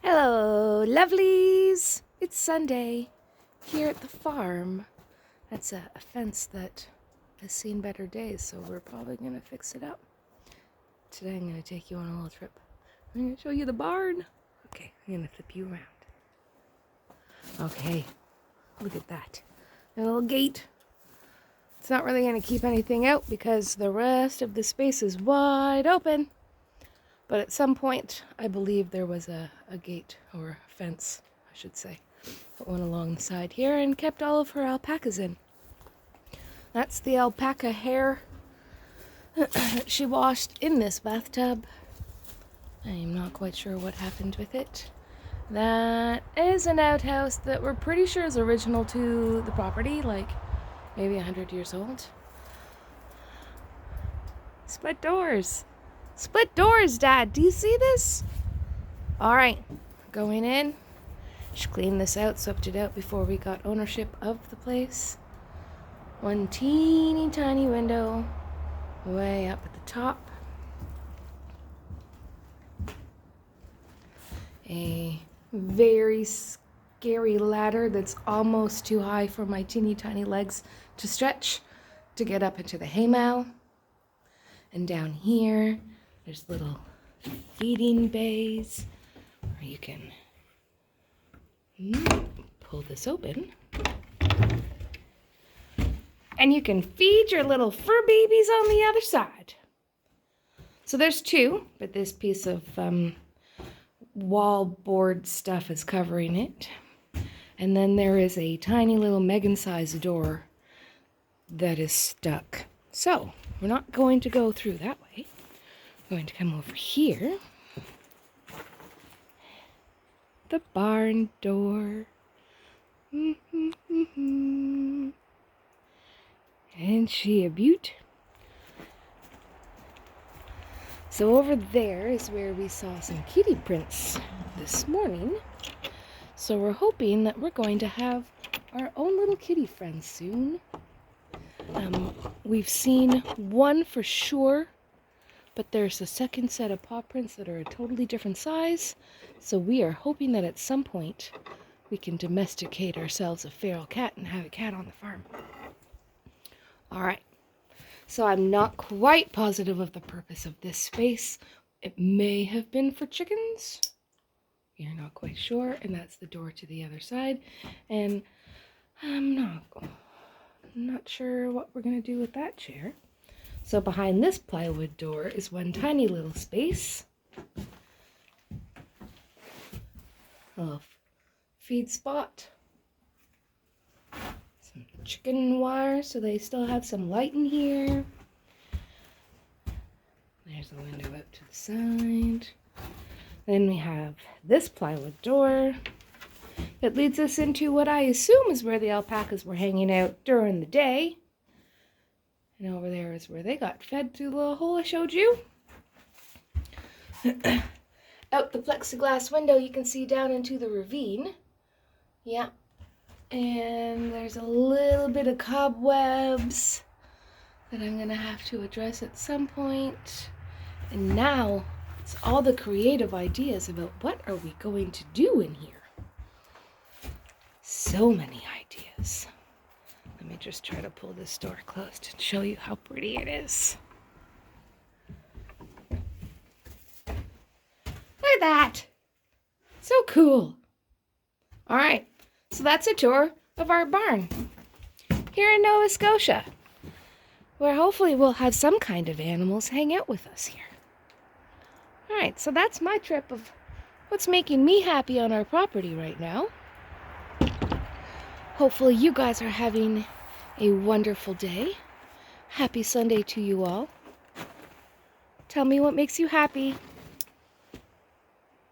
Hello, lovelies! It's Sunday here at the farm. That's a fence that has seen better days, so we're probably going to fix it up. Today I'm going to take you on a little trip. I'm going to show you the barn. Okay, I'm going to flip you around. Okay, look at that. A little gate. It's not really going to keep anything out because the rest of the space is wide open. But at some point, I believe there was a gate, or a fence, I should say, that went along the side here and kept all of her alpacas in. That's the alpaca hair that she washed in this bathtub. I'm not quite sure what happened with it. That is an outhouse that we're pretty sure is original to the property, like maybe 100 years old. Split doors. Split doors, Dad. Do you see this? All right, going in. Should clean this out, swept it out before we got ownership of the place. One teeny tiny window way up at the top. A very scary ladder that's almost too high for my teeny tiny legs to stretch to get up into the haymow. And down here, there's little feeding bays where you can pull this open. And you can feed your little fur babies on the other side. So there's two, but this piece of wall board stuff is covering it. And then there is a tiny little Megan-sized door that is stuck. So we're not going to go through that way. We're going to come over here. The barn door. And she a beaut. So over there is where we saw some kitty prints this morning. So we're hoping that we're going to have our own little kitty friends soon. We've seen one for sure, but there's a second set of paw prints that are a totally different size. So we are hoping that at some point we can domesticate ourselves a feral cat and have a cat on the farm. All right. So I'm not quite positive of the purpose of this space. It may have been for chickens. You're not quite sure. And that's the door to the other side. And I'm not sure what we're going to do with that chair. So behind this plywood door is one tiny little space. A little feed spot. Some chicken wire so they still have some light in here. There's a window out to the side. Then we have this plywood door that leads us into what I assume is where the alpacas were hanging out during the day. And over there is where they got fed through the little hole I showed you. Out the plexiglass window you can see down into the ravine. Yeah. And there's a little bit of cobwebs that I'm going to have to address at some point. And now it's all the creative ideas about what are we going to do in here. So many ideas. Let me just try to pull this door closed and show you how pretty it is. Look at that. So cool. All right. So that's a tour of our barn here in Nova Scotia, where hopefully we'll have some kind of animals hang out with us here. All right, so that's my trip of what's making me happy on our property right now. Hopefully you guys are having a wonderful day. Happy Sunday to you all. Tell me what makes you happy.